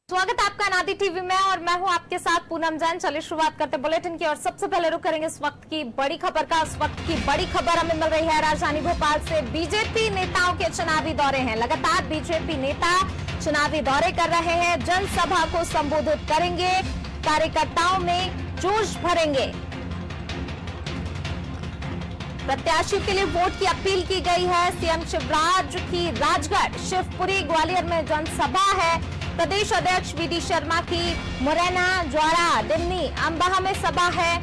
स्वागत है आपका नादी टीवी में और मैं हूं आपके साथ पूनम जैन। चलिए शुरुआत करते हैं बुलेटिन की और सबसे पहले रुक करेंगे इस वक्त की बड़ी खबर का। इस वक्त की बड़ी खबर हमें मिल रही है राजधानी भोपाल से। बीजेपी नेताओं के चुनावी दौरे हैं। लगातार बीजेपी नेता चुनावी दौरे कर रहे हैं, जनसभा को संबोधित करेंगे, कार्यकर्ताओं में जोश भरेंगे। प्रत्याशियों के लिए वोट की अपील की गई है। सीएम शिवराज की राजगढ़, शिवपुरी, ग्वालियर में जनसभा है। प्रदेश अध्यक्ष वीडी शर्मा की मुरैना, ज्वारा, दिमनी, अंबाह में सभा है।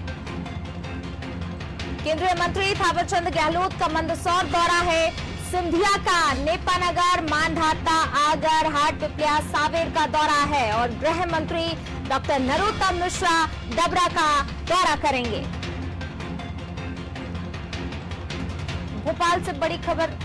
केंद्रीय मंत्री थावरचंद गहलोत का मंदसौर दौरा है। सिंधिया का नेपानगर, मांधाता, आगर, हाटपिपलिया, सांवेर का दौरा है और गृह मंत्री डॉक्टर नरोत्तम मिश्रा डबरा का दौरा करेंगे। भोपाल से बड़ी खबर।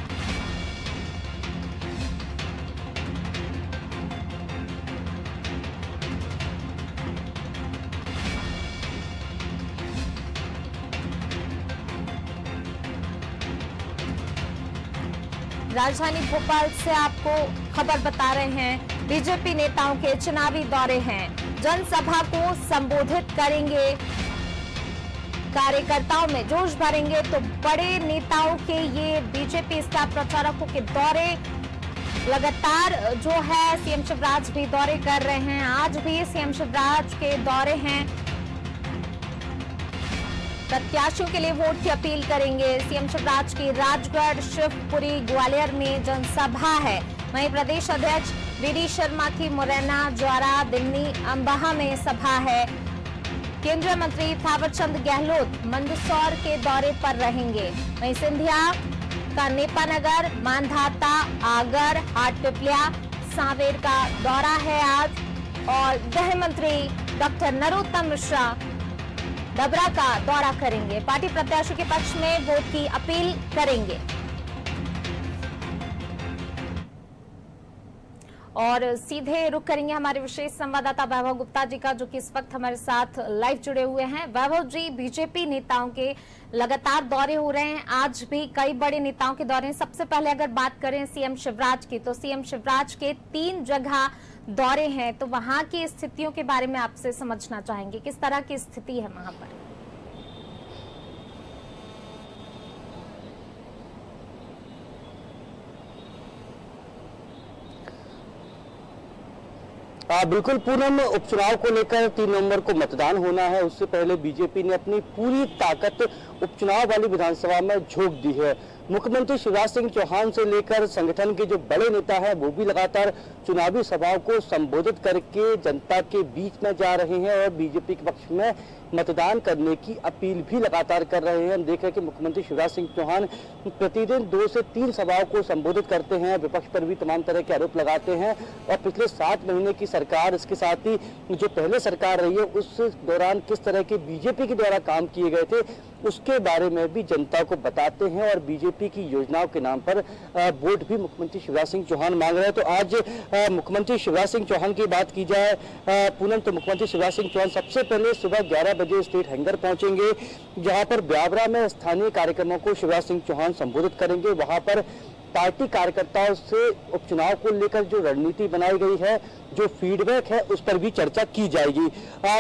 राजधानी भोपाल से आपको खबर बता रहे हैं। बीजेपी नेताओं के चुनावी दौरे हैं, जनसभा को संबोधित करेंगे, कार्यकर्ताओं में जोश भरेंगे। तो बड़े नेताओं के ये बीजेपी स्टार प्रचारकों के दौरे लगातार जो है, सीएम शिवराज भी दौरे कर रहे हैं। आज भी सीएम शिवराज के दौरे हैं। प्रत्याशियों के लिए वोट की अपील करेंगे। सीएम शिवराज की राजगढ़, शिवपुरी, ग्वालियर में जनसभा है। वहीं प्रदेश अध्यक्ष वीडी शर्मा की मुरैना, ज्वारा, दिमनी, अंबाह में सभा है। केंद्रीय मंत्री थावरचंद गहलोत मंदसौर के दौरे पर रहेंगे। वहीं सिंधिया का नेपानगर, मांधाता, आगर, हाटपिपलिया, सांवेर का दौरा है आज और गृह मंत्री डॉक्टर नरोत्तम मिश्रा डबरा का दौरा करेंगे। पार्टी प्रत्याशियों के पक्ष में वोट की अपील करेंगे। और सीधे रुक करेंगे हमारे विशेष संवाददाता वैभव गुप्ता जी का, जो कि इस वक्त हमारे साथ लाइव जुड़े हुए हैं। वैभव जी, बीजेपी नेताओं के लगातार दौरे हो रहे हैं, आज भी कई बड़े नेताओं के दौरे हैं। सबसे पहले अगर बात करें सीएम शिवराज की, तो सीएम शिवराज के 3 जगह दौरे हैं, तो वहां की स्थितियों के बारे में आपसे समझना चाहेंगे, किस तरह की स्थिति है वहां पर? बिल्कुल पूनम, उपचुनाव को लेकर 3 नवंबर को मतदान होना है। उससे पहले बीजेपी ने अपनी पूरी ताकत उपचुनाव वाली विधानसभा में झोंक दी है। मुख्यमंत्री शिवराज सिंह चौहान से लेकर संगठन के जो बड़े नेता हैं वो भी लगातार चुनावी सभाओं को संबोधित करके जनता के बीच में जा रहे हैं और बीजेपी के पक्ष में मतदान करने की अपील भी लगातार कर रहे हैं। हम देख रहे हैं कि मुख्यमंत्री शिवराज सिंह चौहान प्रतिदिन 2 से 3 सभाओं को संबोधित करते हैं, विपक्ष पर भी तमाम तरह के आरोप लगाते हैं और पिछले 7 महीने की सरकार, इसके साथ ही जो पहले सरकार रही है उस दौरान किस तरह के बीजेपी के द्वारा काम किए गए थे उसके बारे में भी जनता को बताते हैं और बीजेपी की योजनाओं के नाम पर वोट भी मुख्यमंत्री शिवराज सिंह चौहान मांग रहे हैं। तो आज मुख्यमंत्री शिवराज सिंह चौहान की बात की जाए पूनम, तो मुख्यमंत्री शिवराज सिंह चौहान सबसे पहले सुबह 11 बजे स्टेट हैंगर पहुंचेंगे, जहां पर ब्यावरा में स्थानीय कार्यक्रमों को शिवराज सिंह चौहान संबोधित करेंगे। वहां पर पार्टी कार्यकर्ताओं से उपचुनाव को लेकर जो रणनीति बनाई गई है, जो फीडबैक है, उस पर भी चर्चा की जाएगी।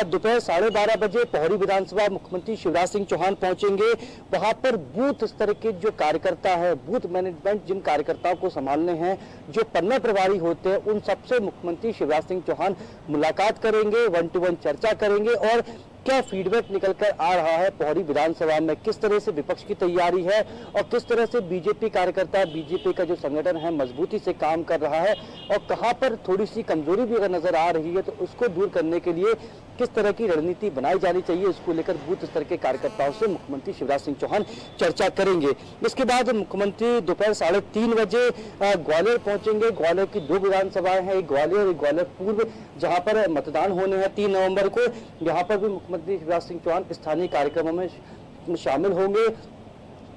दोपहर 12:30 बजे पौड़ी विधानसभा मुख्यमंत्री शिवराज सिंह चौहान पहुंचेंगे। वहां पर बूथ स्तर के जो कार्यकर्ता है, बूथ मैनेजमेंट जिन कार्यकर्ताओं को संभालने हैं, जो पन्ना प्रभारी होते हैं, उन सबसे मुख्यमंत्री शिवराज सिंह चौहान मुलाकात करेंगे, 1-to-1 चर्चा करेंगे और क्या फीडबैक निकल कर आ रहा है पौड़ी विधानसभा में, किस तरह से विपक्ष की तैयारी है और किस तरह से बीजेपी कार्यकर्ता, बीजेपी का जो संगठन है मजबूती से काम कर रहा है और कहां पर थोड़ी सी कमजोरी भी अगर नजर आ रही है तो उसको दूर करने के लिए किस तरह की रणनीति बनाई जानी चाहिए, इसको लेकर बूथ स्तर के कार्यकर्ताओं से मुख्यमंत्री शिवराज सिंह चौहान चर्चा करेंगे। इसके बाद मुख्यमंत्री दोपहर 3:30 बजे ग्वालियर पहुंचेंगे। ग्वालियर की 2 विधानसभाएं हैं, एक ग्वालियर, एक ग्वालियर पूर्व, जहां पर मतदान होने हैं 3 नवंबर को। यहाँ पर भी मुख्यमंत्री शिवराज सिंह चौहान स्थानीय कार्यक्रमों में शामिल होंगे।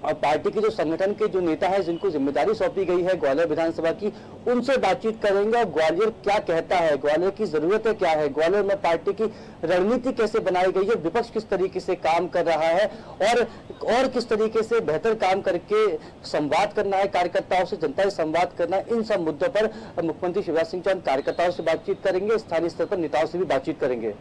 और पार्टी के जो संगठन के जो नेता हैं जिनको जिम्मेदारी सौंपी गई है ग्वालियर विधानसभा की, उनसे बातचीत करेंगे और ग्वालियर क्या कहता है, ग्वालियर की जरूरतें क्या है, ग्वालियर में पार्टी की रणनीति कैसे बनाई गई है, विपक्ष किस तरीके से काम कर रहा है और किस तरीके से बेहतर काम करके संवाद करना है, कार्यकर्ताओं से, जनता से संवाद करना है। इन सब मुद्दों पर मुख्यमंत्री शिवराज सिंह चौहान कार्यकर्ताओं से बातचीत करेंगे, स्थानीय स्तर पर नेताओं से भी बातचीत करेंगे।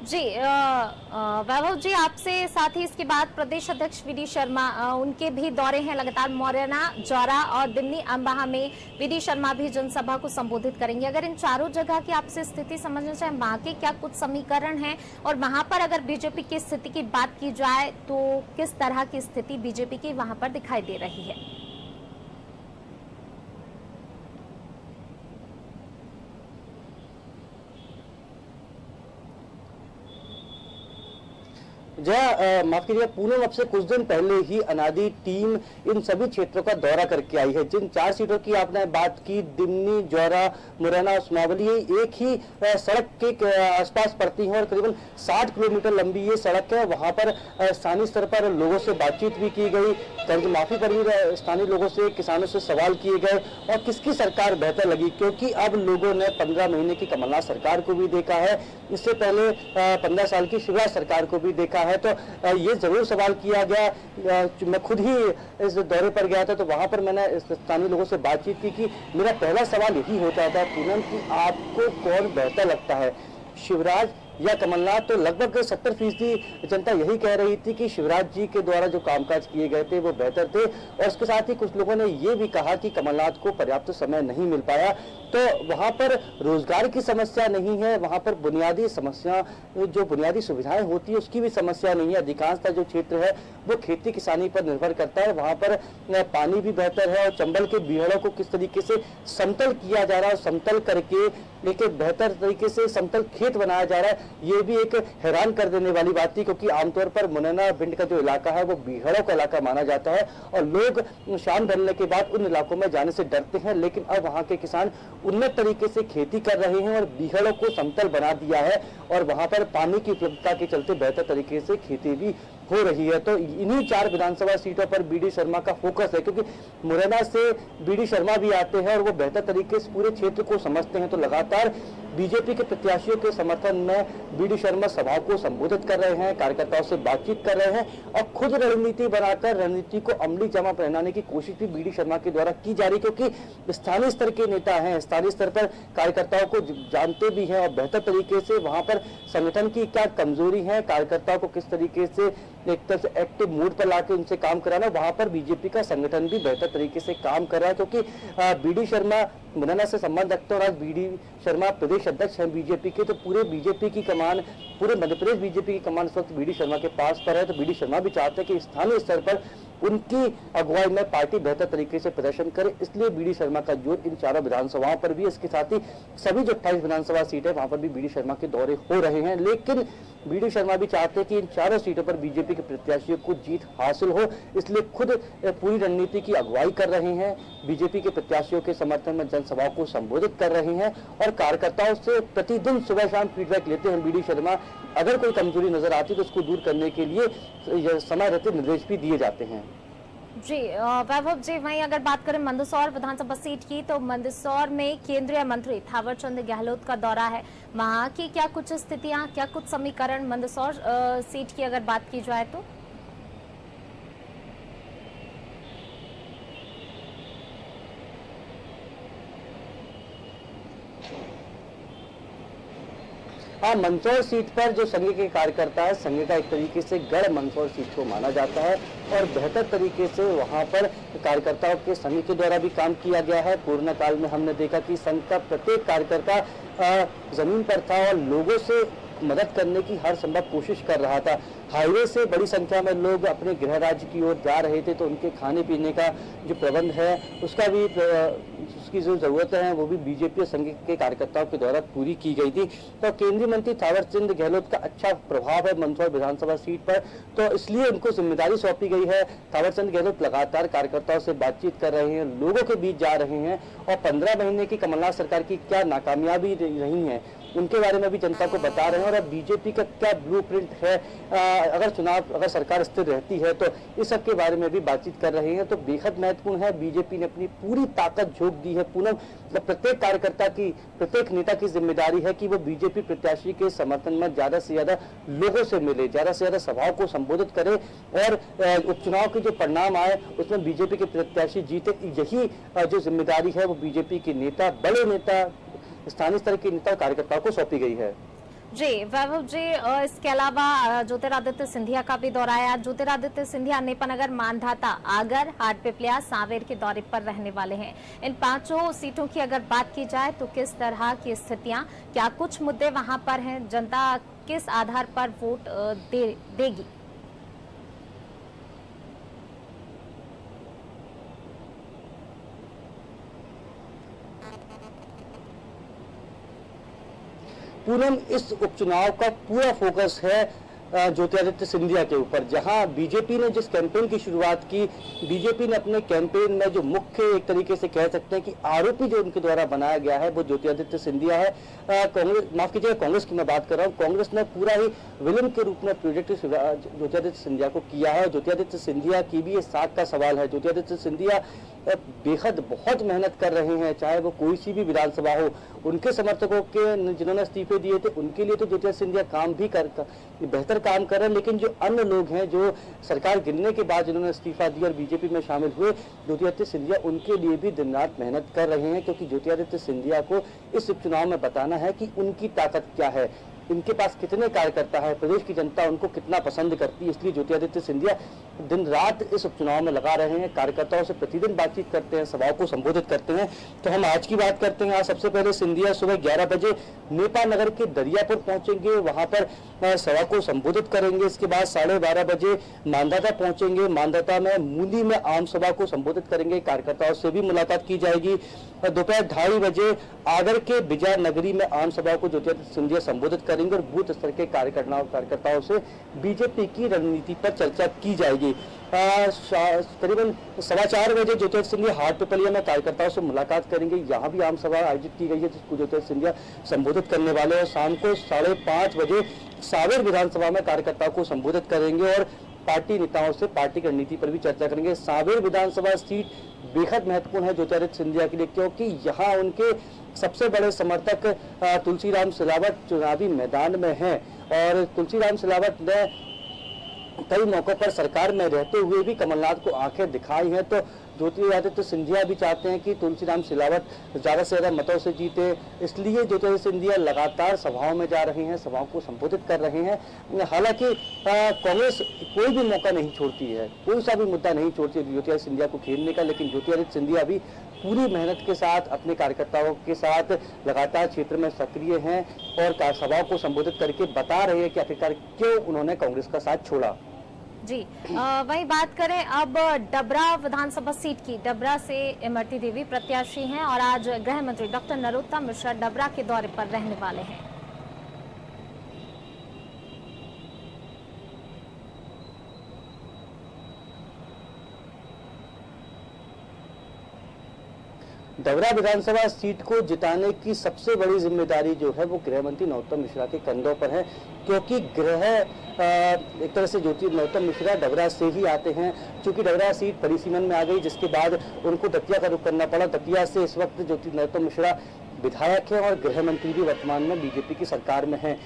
जी वैभव जी, आपसे साथ ही इसके बाद प्रदेश अध्यक्ष वीडी शर्मा, उनके भी दौरे हैं लगातार मोरैना, जौरा और दिमनी अम्बाहा में वीडी शर्मा भी जनसभा को संबोधित करेंगे। अगर इन चारों जगह की आपसे स्थिति समझना चाहे, वहाँ के क्या कुछ समीकरण हैं और वहाँ पर अगर बीजेपी की स्थिति की बात की जाए तो किस तरह की स्थिति बीजेपी की वहाँ पर दिखाई दे रही है? जय माफ कीजिए, पूनम अब से कुछ दिन पहले ही अनादि टीम इन सभी क्षेत्रों का दौरा करके आई है। जिन 4 सीटों की आपने बात की, दिमनी, जौरा, मुरैना, उस्मावली, ये एक ही सड़क के आसपास पड़ती हैं और करीबन 60 किलोमीटर लंबी ये सड़क है। वहां पर स्थानीय स्तर पर लोगों से बातचीत भी की गई, कर्ज माफी पर भी स्थानीय लोगों से, किसानों से सवाल किए गए और किसकी सरकार बेहतर लगी, क्योंकि अब लोगों ने 15 महीने की कमलनाथ सरकार को भी देखा है, इससे पहले 15 साल की शिवराज सरकार को भी देखा है। तो ये जरूर सवाल किया गया। मैं खुद ही इस दौरे पर गया था तो वहां पर मैंने स्थानीय लोगों से बातचीत की कि मेरा पहला सवाल यही होता था पूनम कि आपको कौन बेहतर लगता है, शिवराज या कमलनाथ? तो लगभग 70% जनता यही कह रही थी कि शिवराज जी के द्वारा जो कामकाज किए गए थे वो बेहतर थे और इसके साथ ही कुछ लोगों ने ये भी कहा कि कमलनाथ को पर्याप्त समय नहीं मिल पाया। तो वहां पर रोजगार की समस्या नहीं है, वहां पर बुनियादी समस्या, जो बुनियादी सुविधाएं होती है उसकी भी समस्या नहीं है। अधिकांशतः जो क्षेत्र है वो खेती किसानी पर निर्भर करता है, वहां पर पानी भी बेहतर है और चंबल के बीहड़ों को किस तरीके से समतल किया जा रहा है, समतल करके एक बेहतर तरीके से समतल खेत बनाया जा रहा है, ये भी एक हैरान कर देने वाली बात थी। क्योंकि आमतौर पर मुरैना भिंड का जो इलाका है वो बीहड़ों का इलाका माना जाता है और लोग शाम ढलने के बाद उन इलाकों में जाने से डरते हैं, लेकिन अब वहां के किसान उन्नत तरीके से खेती कर रहे हैं और बीहड़ों को समतल बना दिया है और वहां पर पानी की उपलब्धता के चलते बेहतर तरीके से खेती भी हो रही है। तो इन्हीं 4 विधानसभा सीटों पर बीडी शर्मा का फोकस है, क्योंकि मुरैना से बीडी शर्मा भी आते हैं और वो बेहतर तरीके से पूरे क्षेत्र को समझते हैं। तो लगातार बीजेपी के प्रत्याशियों के समर्थन में बीडी शर्मा सभा को संबोधित कर रहे हैं, कार्यकर्ताओं से बातचीत कर रहे हैं और खुद रणनीति बनाकर रणनीति को अमली जामा पहनाने की कोशिश भी बीडी शर्मा के द्वारा की जा रही, क्योंकि स्थानीय स्तर के नेता हैं, स्थानीय स्तर पर कार्यकर्ताओं को जानते भी हैं और बेहतर तरीके से वहां पर संगठन की क्या कमजोरी है, कार्यकर्ताओं को किस तरीके से एक तरह से एक्टिव मूड पर लाके उनसे काम कराना, वहां पर बीजेपी का संगठन भी बेहतर तरीके से काम कर रहा है। क्योंकि बीडी शर्मा मुरैना से संबंध रखते हैं और आज बीडी शर्मा प्रदेश अध्यक्ष हैं बीजेपी के, तो पूरे बीजेपी की कमान, पूरे मध्य प्रदेश बीजेपी की कमान इस वक्त बीडी शर्मा के पास पर है। तो बीडी शर्मा भी चाहते हैं कि स्थानीय स्तर पर उनकी अगुवाई में पार्टी बेहतर तरीके से प्रदर्शन करे, इसलिए बीडी शर्मा का जोर इन 4 विधानसभाओं पर भी, इसके साथ ही सभी जो 28 विधानसभा सीट है वहां पर भी बीडी शर्मा के दौरे हो रहे हैं। लेकिन बीडी शर्मा भी चाहते हैं कि इन 4 सीटों पर बीजेपी के प्रत्याशियों को जीत हासिल हो, इसलिए खुद पूरी रणनीति की अगुवाई कर रहे हैं, बीजेपी के प्रत्याशियों के समर्थन में जनसभाओं को संबोधित कर रहे हैं और कार्यकर्ताओं से प्रतिदिन सुबह शाम फीडबैक लेते हैं बीडी शर्मा। अगर कोई कमजोरी नजर आती तो उसको दूर करने के लिए समय रहते निर्देश भी दिए जाते हैं। जी वैभव जी, वहीं अगर बात करें मंदसौर विधानसभा सीट की, तो मंदसौर में केंद्रीय मंत्री थावरचंद गहलोत का दौरा है, वहां की क्या कुछ स्थितियां, क्या कुछ समीकरण मंदसौर सीट की अगर बात की जाए तो? हाँ, मंदसौर सीट पर जो संघ के कार्यकर्ता है, संघ का एक तरीके से गढ़ मंदसौर सीट को माना जाता है और बेहतर तरीके से वहां पर कार्यकर्ताओं के संघ के द्वारा भी काम किया गया है। कोरोना काल में हमने देखा कि संघ का प्रत्येक कार्यकर्ता जमीन पर था और लोगों से मदद करने की हर संभव कोशिश कर रहा था। हाईवे से बड़ी संख्या में लोग अपने गृह राज्य की ओर जा रहे थे, तो उनके खाने पीने का जो प्रबंध है उसका भी उसकी जो जरूरतें हैं वो भी बीजेपी और संघ के कार्यकर्ताओं के द्वारा पूरी की गई थी। तो केंद्रीय मंत्री थावरचंद गहलोत का अच्छा प्रभाव है मंदसौर विधानसभा सीट पर, तो इसलिए उनको जिम्मेदारी सौंपी गई है। थावरचंद गहलोत लगातार कार्यकर्ताओं से बातचीत कर रहे हैं, लोगों के बीच जा रहे हैं और 15 महीने की कमलनाथ सरकार की क्या नाकामयाबी रही है उनके बारे में भी जनता को बता रहे हैं। और अब बीजेपी का क्या ब्लूप्रिंट है, अगर सरकार स्थिर रहती है तो इस सब के बारे में भी बातचीत कर रहे हैं। तो बेहद महत्वपूर्ण है, बीजेपी ने अपनी पूरी ताकत झोंक दी है। पूनम, प्रत्येक कार्यकर्ता की, प्रत्येक नेता की जिम्मेदारी है कि वो बीजेपी प्रत्याशी के समर्थन में ज्यादा से ज्यादा लोगों से मिले, ज्यादा से ज्यादा सभाओं को संबोधित करे और उपचुनाव के जो परिणाम आए उसमें बीजेपी के प्रत्याशी जीते। यही जो जिम्मेदारी है वो बीजेपी के नेता, बड़े नेता, स्थानीय स्तर के नेता, कार्यकर्ताओं को सौंपी गई है। जी वैभव जी, इसके अलावा ज्योतिरादित्य सिंधिया का भी दौराया। ज्योतिरादित्य सिंधिया नेपानगर, मांधाता, आगर, हाटपिपलिया, सांवेर के दौरे पर रहने वाले हैं। इन 5 सीटों की अगर बात की जाए तो किस तरह की स्थितियां, क्या कुछ मुद्दे वहां पर हैं, जनता किस आधार पर वोट देगी? पूनम, इस उपचुनाव का पूरा फोकस है ज्योतिरादित्य सिंधिया के ऊपर। जहां बीजेपी ने जिस कैंपेन की शुरुआत की, बीजेपी ने अपने कैंपेन में जो मुख्य, एक तरीके से कह सकते हैं कि आरोपी जो उनके द्वारा बनाया गया है वो ज्योतिरादित्य सिंधिया है। कांग्रेस, माफ कीजिएगा, कांग्रेस की मैं बात कर रहा हूँ। कांग्रेस ने पूरा ही विलन के रूप में प्रोजेक्ट ज्योतिरादित्य सिंधिया को किया है। ज्योतिरादित्य सिंधिया की भी ये साख का सवाल है। ज्योतिरादित्य सिंधिया बेहद बहुत मेहनत कर रहे हैं, चाहे वो कोई सी भी विधानसभा हो। उनके समर्थकों के जिन्होंने इस्तीफे दिए थे उनके लिए तो ज्योतिरादित्य सिंधिया काम भी बेहतर काम कर रहे हैं, लेकिन जो अन्य लोग हैं जो सरकार गिरने के बाद जिन्होंने इस्तीफा दिया और बीजेपी में शामिल हुए, ज्योतिरादित्य सिंधिया उनके लिए भी दिन रात मेहनत कर रहे हैं, क्योंकि ज्योतिरादित्य सिंधिया को इस उपचुनाव में बताना है कि उनकी ताकत क्या है, इनके पास कितने कार्यकर्ता है, प्रदेश की जनता उनको कितना पसंद करती है। इसलिए ज्योतिरादित्य सिंधिया दिन रात इस उपचुनाव में लगा रहे हैं, कार्यकर्ताओं से प्रतिदिन बातचीत करते हैं, सभाओं को संबोधित करते हैं। तो हम आज की बात करते हैं। आज सबसे पहले सिंधिया सुबह 11 बजे नेपानगर के दरियापुर पहुंचेंगे, वहां पर सभा को संबोधित करेंगे। इसके बाद 12:30 बजे मांधाता पहुंचेंगे, मांधाता में मूली में आम सभा को संबोधित करेंगे, कार्यकर्ताओं से भी मुलाकात की जाएगी। दोपहर 2:30 बजे आगर के विजय नगरी में आम सभा को ज्योतिरादित्य सिंधिया संबोधित करेंगे और बूथ स्तर के कार्यकर्ताओं से बीजेपी की रणनीति पर चर्चा की जाएगी। करीबन 4:15 बजे ज्योतिरादित्य सिंधिया हाटपिपलिया में कार्यकर्ताओं से मुलाकात करेंगे। यहाँ भी आम सभा आयोजित की गई है जिसको ज्योतिरादित्य सिंधिया संबोधित करने वाले हैं। शाम को 5:30 बजे सांवेर विधानसभा में कार्यकर्ताओं को संबोधित करेंगे और पार्टी नेताओं से पार्टी की रणनीति पर भी चर्चा करेंगे। सांवेर विधानसभा सीट बेहद महत्वपूर्ण है ज्योतिरादित्य सिंधिया के लिए, क्योंकि यहाँ उनके सबसे बड़े समर्थक तुलसीराम सिलावट चुनावी मैदान में हैं और तुलसीराम सिलावट ने कई मौकों पर सरकार में रहते हुए भी कमलनाथ को आंखें दिखाई हैं। तो ज्योतिरादित्य सिंधिया भी चाहते हैं कि तुलसीराम सिलावट ज्यादा से ज्यादा मतों से जीते, इसलिए ज्योतिरादित्य सिंधिया लगातार सभाओं में जा रहे हैं, सभाओं को संबोधित कर रहे हैं। हालांकि कांग्रेस कोई भी मौका नहीं छोड़ती है, कोई सा भी मुद्दा नहीं छोड़ती है ज्योतिरादित्य सिंधिया को खेलने का, लेकिन ज्योतिरादित्य सिंधिया भी पूरी मेहनत के साथ अपने कार्यकर्ताओं के साथ लगातार क्षेत्र में सक्रिय हैं और सभाओं को संबोधित करके बता रहे हैं कि आखिरकार क्यों उन्होंने कांग्रेस का साथ छोड़ा। जी वही बात करें अब डबरा विधानसभा सीट की। डबरा से इमरती देवी प्रत्याशी हैं और आज गृह मंत्री डॉक्टर नरोत्तम मिश्रा डबरा के दौरे पर रहने वाले हैं। डबरा विधानसभा सीट को जिताने की सबसे बड़ी जिम्मेदारी जो है वो गृह मंत्री नरोत्तम मिश्रा के कंधों पर है, क्योंकि एक तरह से नरोत्तम मिश्रा डबरा से ही आते हैं। चूंकि डबरा सीट परिसीमन में आ गई, जिसके बाद उनको दतिया का रुख करना पड़ा। दतिया से इस वक्त नरोत्तम मिश्रा विधायक है और गृह मंत्री भी वर्तमान में बीजेपी की सरकार में है।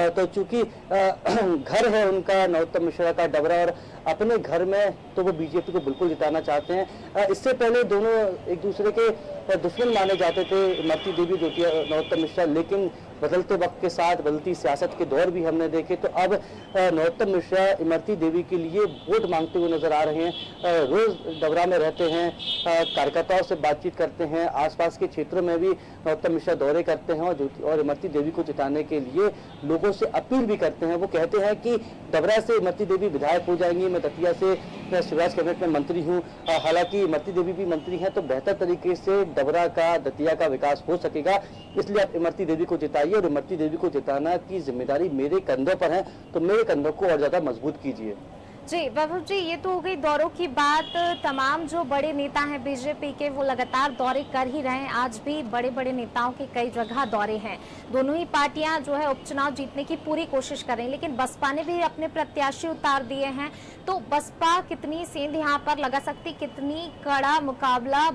तो चूंकि घर है उनका नरोत्तम मिश्रा का डबरा और अपने घर में, तो वो बीजेपी को बिल्कुल जिताना चाहते हैं। इससे पहले दोनों एक दूसरे के दुश्मन माने जाते थे, इमरती देवी नरोत्तम मिश्रा, लेकिन बदलते वक्त के साथ बदलती सियासत के दौर भी हमने देखे, तो अब नरोत्तम मिश्रा इमरती देवी के लिए वोट मांगते हुए नजर आ रहे हैं। रोज डबरा में रहते हैं, कार्यकर्ताओं से बातचीत करते हैं, आसपास के क्षेत्रों में भी नरोत्तम मिश्रा दौरे करते हैं और इमरती देवी को जिताने के लिए लोगों से अपील भी करते हैं। वो कहते हैं कि डबरा से इमरती देवी विधायक हो जाएंगी, मैं दतिया से शिवराज कैबिनेट में मंत्री हूँ। हालांकि इमरती देवी भी मंत्री हैं, तो बेहतर तरीके से डबरा का, दतिया का विकास हो सकेगा, इसलिए आप इमरती देवी को जिताइए और इमरती देवी को जिताना की जिम्मेदारी मेरे कंधों पर है, तो मेरे कंधों को और ज्यादा मजबूत कीजिए। जी वैभव जी, ये तो हो गई दौरों की बात। तमाम जो बड़े नेता हैं बीजेपी के वो लगातार दौरे कर ही रहे हैं। आज भी बड़े बड़े नेताओं के कई जगह दौरे हैं। दोनों ही पार्टियां जो है उपचुनाव जीतने की पूरी कोशिश कर रही हैं, लेकिन बसपा ने भी अपने प्रत्याशी उतार दिए हैं। तो बसपा कितनी सेंध यहाँ पर लगा सकती, कितनी कड़ा मुकाबला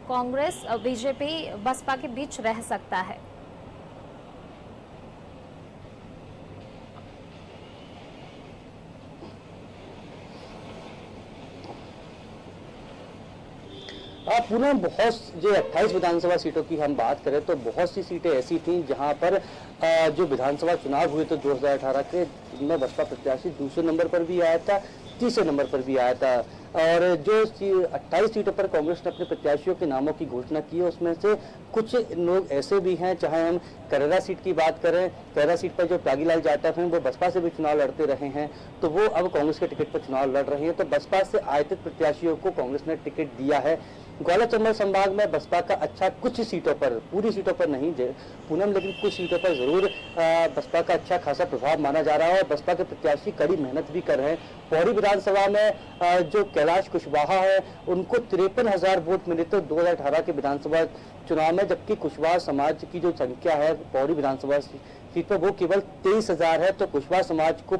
कांग्रेस बीजेपी बसपा के बीच रह सकता है? पूनम, बहुत जो 28 विधानसभा सीटों की हम बात करें तो बहुत सी सीटें ऐसी थीं जहां पर जो विधानसभा चुनाव हुए तो 2018 के में बसपा प्रत्याशी दूसरे नंबर पर भी आया था, तीसरे नंबर पर भी आया था। और जो 28 सीटों पर कांग्रेस ने अपने प्रत्याशियों के नामों की घोषणा की है उसमें से कुछ लोग ऐसे भी हैं, चाहे हम करेरा सीट की बात करें, करेरा सीट पर जो त्यागीलाल जाटव हैं वो बसपा से भी चुनाव लड़ते रहे हैं, तो वो अब कांग्रेस के टिकट पर चुनाव लड़ रहे हैं। तो बसपा से आयतित प्रत्याशियों को कांग्रेस ने टिकट दिया है। ग्वालियर चंबल संभाग में बसपा का अच्छा कुछ सीटों पर, पूरी सीटों पर नहीं पूनम, लेकिन कुछ सीटों पर जरूर बसपा का अच्छा खासा प्रभाव माना जा रहा है और बसपा के प्रत्याशी कड़ी मेहनत भी कर रहे हैं। पौड़ी विधानसभा में जो कैलाश कुशवाहा है उनको 53,000 वोट मिले थे 2018 के विधानसभा चुनाव में, जबकि कुशवाहा समाज की जो संख्या है पौड़ी विधानसभा सीट पर वो केवल 23,000 है। तो कुशवाहा समाज को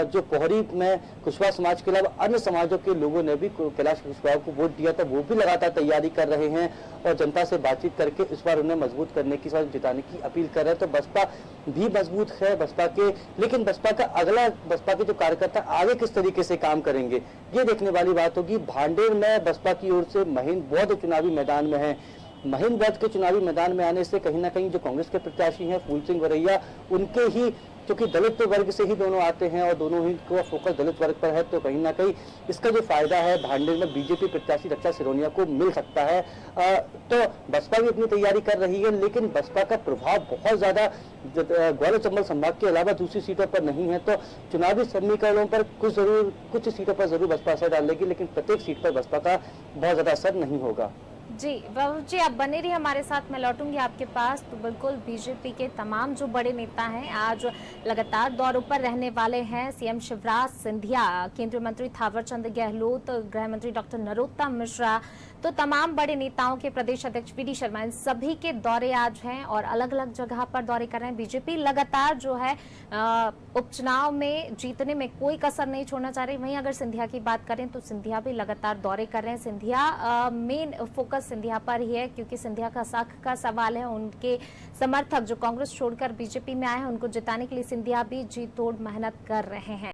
जो पौड़ी में कुशवाहा समाज के अलावा अन्य समाजों के लोगों ने भी कैलाश कुशवाहा को वोट दिया था, वो भी लगातार तैयारी कर रहे हैं और जनता से बातचीत करके इस बार उन्हें मजबूत करने की, जिताने की अपील कर रहे हैं। तो बसपा भी मजबूत है बसपा के, लेकिन बसपा का अगला, बसपा के जो कार्यकर्ता आगे किस तरीके से काम करेंगे ये देखने वाली बात होगी। भांडेर में बसपा की ओर से महीन बौद्ध चुनावी मैदान में है। महीन बौद्ध के चुनावी मैदान में आने से कहीं ना कहीं जो कांग्रेस के प्रत्याशी हैं फूल सिंह वरैया, उनके ही, क्योंकि दलित वर्ग से ही दोनों आते हैं और दोनों ही का फोकस दलित वर्ग पर है, तो कहीं ना कहीं इसका जो फायदा है भांडेर में बीजेपी प्रत्याशी रक्षा सिरोनिया को मिल सकता है। तो बसपा भी अपनी तैयारी कर रही है, लेकिन बसपा का प्रभाव बहुत ज्यादा ग्वालियर चंबल संभाग के अलावा दूसरी सीटों पर नहीं है। तो चुनावी समीकरणों पर कुछ सीटों पर जरूर बसपा असर डालेगी, लेकिन प्रत्येक सीट पर बसपा का बहुत ज्यादा असर नहीं होगा। जी वैभव जी, आप बने रहिए हमारे साथ, मैं लौटूंगी आपके पास। तो बिल्कुल बीजेपी के तमाम जो बड़े नेता हैं आज लगातार दौरों पर रहने वाले हैं। सीएम शिवराज सिंधिया, केंद्रीय मंत्री थावरचंद गहलोत, गृह मंत्री डॉक्टर नरोत्तम मिश्रा, तो तमाम बड़े नेताओं के प्रदेश अध्यक्ष वी.डी. शर्मा, इन सभी के दौरे आज हैं और अलग अलग जगह पर दौरे कर रहे हैं। बीजेपी लगातार जो है उपचुनाव में जीतने में कोई कसर नहीं छोड़ना चाह रही। वहीं अगर सिंधिया की बात करें तो सिंधिया भी लगातार दौरे कर रहे हैं। सिंधिया मेन फोकस सिंधिया पर ही है, क्योंकि सिंधिया का साख का सवाल है। उनके समर्थक जो कांग्रेस छोड़कर बीजेपी में आए हैं उनको जिताने के लिए सिंधिया भी जी तोड़ मेहनत कर रहे हैं।